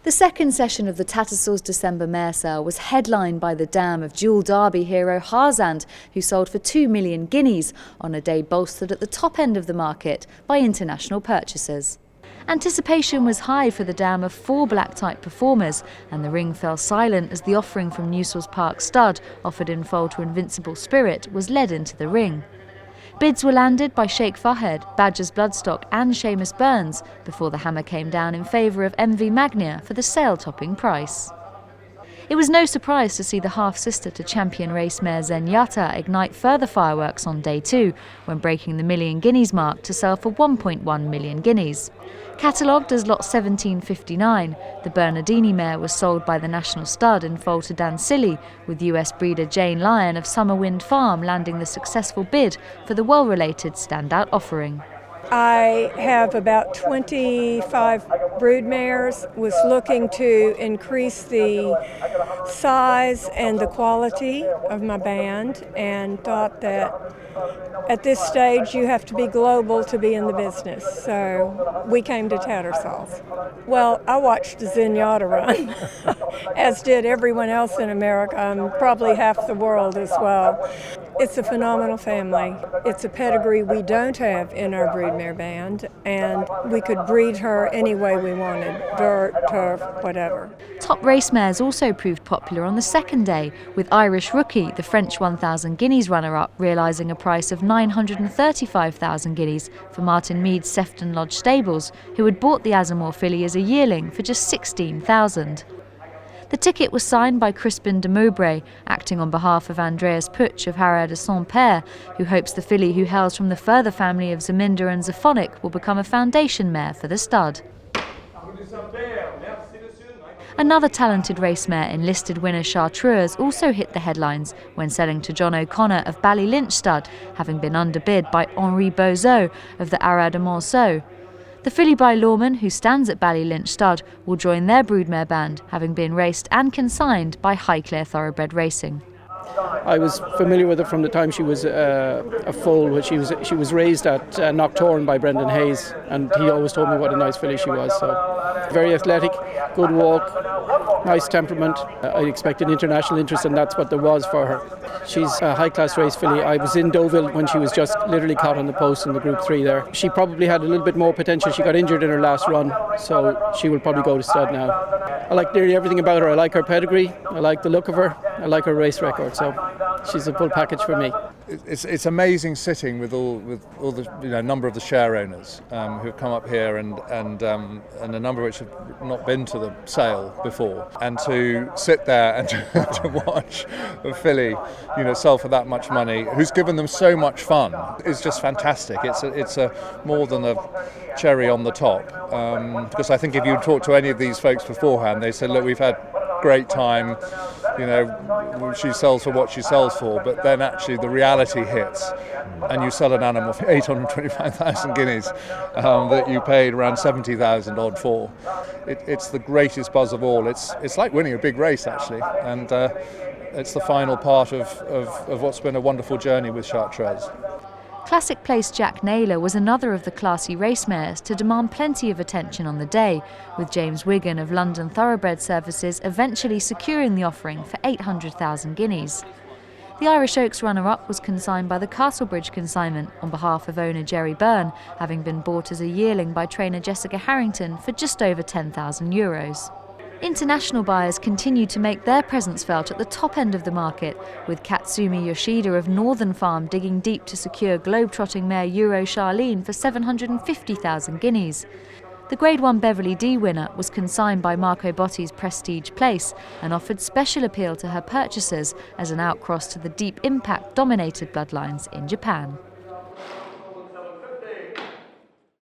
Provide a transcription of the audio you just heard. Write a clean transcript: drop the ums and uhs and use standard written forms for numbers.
The second session of the Tattersalls December Mare sale was headlined by the dam of dual derby hero Harzand, who sold for 2 million guineas on a day bolstered at the top end of the market by international purchasers. Anticipation was high for the dam of 4 black-type performers, and the ring fell silent as the offering from Newsells Park stud, offered in foal to Invincible Spirit, was led into the ring. Bids were landed by Sheikh Fahed, Badger's Bloodstock and Seamus Burns before the hammer came down in favour of MV Magnia for the sale-topping price. It was no surprise to see the half-sister to champion race mare Zenyatta ignite further fireworks on day 2 when breaking the million guineas mark to sell for 1.1 million guineas. Catalogued as lot 1759, the Bernardini mare was sold by the national stud in foal to Dan Silly, with US breeder Jane Lyon of Summerwind Farm landing the successful bid for the well-related standout offering. I have about 25 brood mares, was looking to increase the size and the quality of my band, and thought that at this stage you have to be global to be in the business. So we came to Tattersalls. Well, I watched Zenyatta run, as did everyone else in America, and probably half the world as well. It's a phenomenal family. It's a pedigree we don't have in our broodmare band, and we could breed her any way we wanted, dirt, turf, whatever. Top race mares also proved popular on the second day, with Irish Rookie, the French 1,000 guineas runner-up, realising a price of 935,000 guineas for Martin Mead's Sefton Lodge stables, who had bought the Azamore filly as a yearling for just 16,000. The ticket was signed by Crispin de Mowbray, acting on behalf of Andreas Putsch of Harrow de Saint-Père, who hopes the filly, who hails from the further family of Zaminder and Zaphonic, will become a foundation mare for the stud. Another talented race mare, enlisted winner Chartreuse, also hit the headlines when selling to John O'Connor of Ballylynch stud, having been underbid by Henri Bozeau of the Harrow de Monceau. The filly by Lawman, who stands at Ballylynch stud, will join their broodmare band, having been raced and consigned by Highclere Thoroughbred Racing. I was familiar with her from the time she was a foal, which she was raised at Knocktorn by Brendan Hayes, and he always told me what a nice filly she was. So very athletic, good walk, nice temperament. I expected international interest, and that's what there was for her. She's a high-class race filly. I was in Deauville when she was just literally caught on the post in the Group 3 there. She probably had a little bit more potential. She got injured in her last run, so she will probably go to stud now. I like nearly everything about her. I like her pedigree, I like the look of her, I like her race record, so she's a full package for me. It's amazing sitting with all the number of the share owners who've come up here, and a number of which have not been to the sale before, and to sit there and to watch a filly sell for that much money, who's given them so much fun, is just fantastic. It's a more than a cherry on the top, because I think if you talk to any of these folks beforehand, they said, look, we've had great time, she sells for what she sells for, but then actually the reality hits and you sell an animal for 825,000 guineas that you paid around 70,000 odd for. It's the greatest buzz of all. It's like winning a big race, actually, and it's the final part of what's been a wonderful journey with Chartreuse. Classic Place Jack Naylor was another of the classy race mares to demand plenty of attention on the day, with James Wigan of London Thoroughbred Services eventually securing the offering for 800,000 guineas. The Irish Oaks runner-up was consigned by the Castlebridge consignment on behalf of owner Jerry Byrne, having been bought as a yearling by trainer Jessica Harrington for just over €10,000. International buyers continue to make their presence felt at the top end of the market, with Katsumi Yoshida of Northern Farm digging deep to secure globe-trotting mare Euro Charlene for 750,000 guineas. The Grade 1 Beverly D winner was consigned by Marco Botti's Prestige Place and offered special appeal to her purchasers as an outcross to the Deep Impact dominated bloodlines in Japan.